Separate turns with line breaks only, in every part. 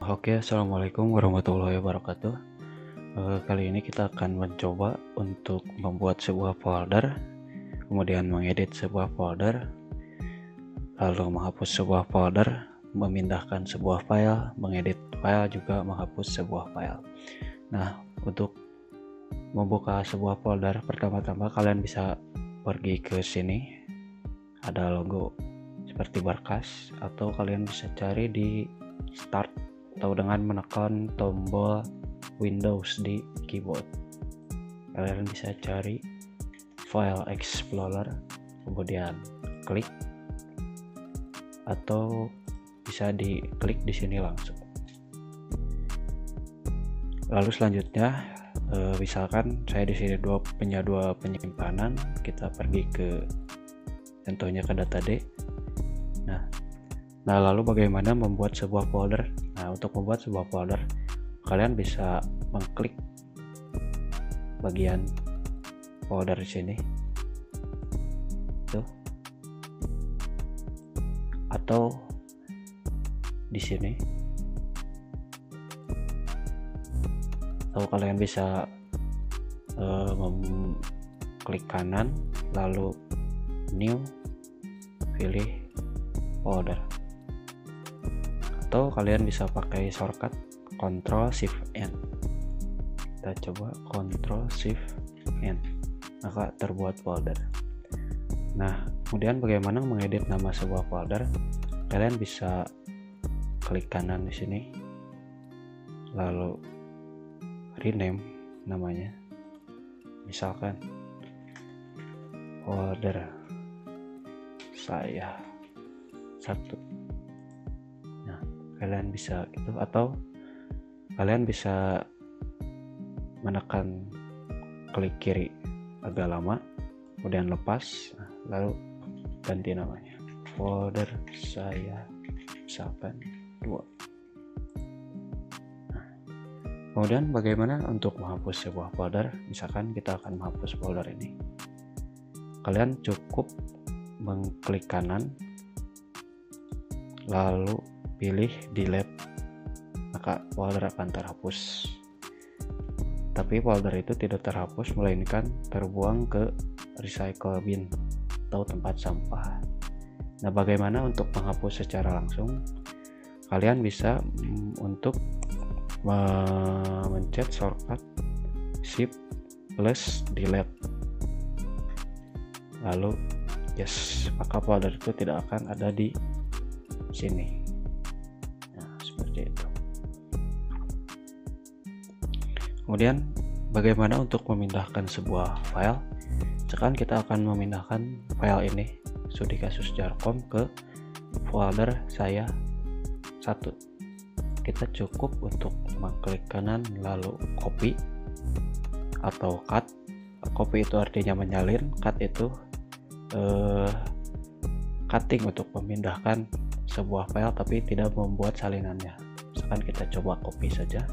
Assalamualaikum warahmatullahi wabarakatuh. Kali ini kita akan mencoba untuk membuat sebuah folder, kemudian mengedit sebuah folder, lalu menghapus sebuah folder, memindahkan sebuah file, mengedit file, juga menghapus sebuah file. Nah, untuk membuka sebuah folder, pertama-tama kalian bisa pergi ke sini, ada logo seperti berkas, atau kalian bisa cari di start atau dengan menekan tombol Windows di keyboard. Kalian bisa cari File Explorer, kemudian klik, atau bisa diklik di sini langsung. Lalu selanjutnya, misalkan saya di sini punya dua penyimpanan, kita pergi ke contohnya ke data D. Nah, lalu bagaimana membuat sebuah folder? Nah, untuk membuat sebuah folder, kalian bisa mengklik bagian folder sini, tuh, atau di sini, atau kalian bisa klik kanan, lalu new, pilih folder. Atau kalian bisa pakai shortcut Ctrl Shift N. Kita coba Ctrl Shift N, maka terbuat folder. Nah, kemudian bagaimana mengedit nama sebuah folder? Kalian bisa klik kanan di sini, lalu rename namanya, misalkan folder saya 1. Kalian bisa gitu, atau kalian bisa menekan klik kiri agak lama, kemudian lepas, lalu ganti namanya folder saya misalkan 2. Kemudian bagaimana untuk menghapus sebuah folder? Misalkan kita akan menghapus folder ini, kalian cukup mengklik kanan, lalu pilih delete, maka folder akan terhapus. Tapi folder itu tidak terhapus, melainkan terbuang ke recycle bin atau tempat sampah. Nah, bagaimana untuk menghapus secara langsung? Kalian bisa untuk mencet shortcut shift plus delete, lalu yes, maka folder itu tidak akan ada di sini. Kemudian bagaimana untuk memindahkan sebuah file? Sekarang kita akan memindahkan file ini sudikasus.jar.com ke folder saya 1. Kita cukup untuk mengklik kanan, lalu copy atau cut. Copy itu artinya menyalin, cut itu cutting untuk memindahkan sebuah file tapi tidak membuat salinannya. Misalkan kita coba copy saja,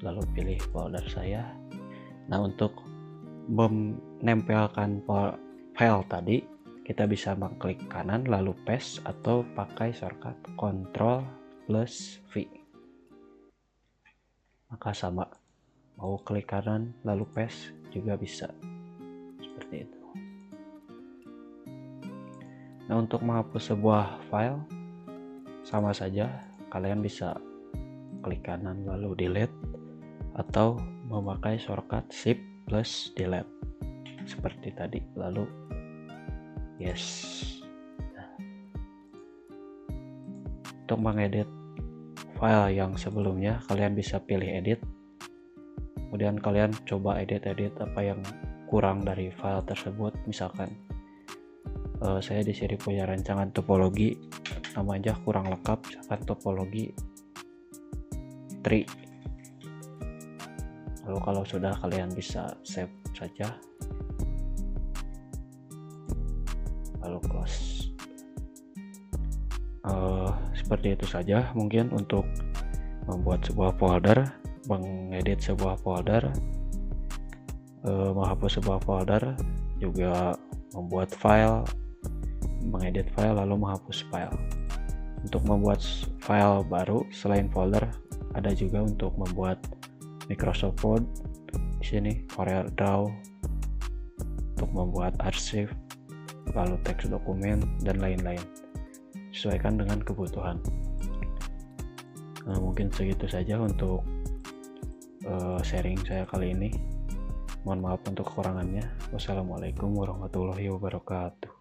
lalu pilih folder saya. Nah, untuk menempelkan file tadi, kita bisa mengklik kanan lalu paste, atau pakai shortcut Ctrl plus V. Maka sama, mau klik kanan lalu paste juga bisa, seperti itu. Nah, untuk menghapus sebuah file sama saja, kalian bisa klik kanan lalu delete, atau memakai shortcut shift plus delete seperti tadi, lalu yes. Untuk mengedit file yang sebelumnya, kalian bisa pilih edit, kemudian kalian coba edit apa yang kurang dari file tersebut. Misalkan saya di sini punya rancangan topologi, namanya kurang lengkap, misalkan topologi tree. Lalu kalau sudah, kalian bisa save saja, lalu close. Seperti itu saja mungkin untuk membuat sebuah folder, mengedit sebuah folder, menghapus sebuah folder, juga membuat file, mengedit file, lalu menghapus file. Untuk membuat file baru selain folder, ada juga untuk membuat Microsoft Word, di sini CorelDRAW, untuk membuat arsip, lalu teks dokumen dan lain-lain, sesuaikan dengan kebutuhan. Mungkin segitu saja untuk sharing saya kali ini. Mohon maaf untuk kekurangannya. Wassalamualaikum warahmatullahi wabarakatuh.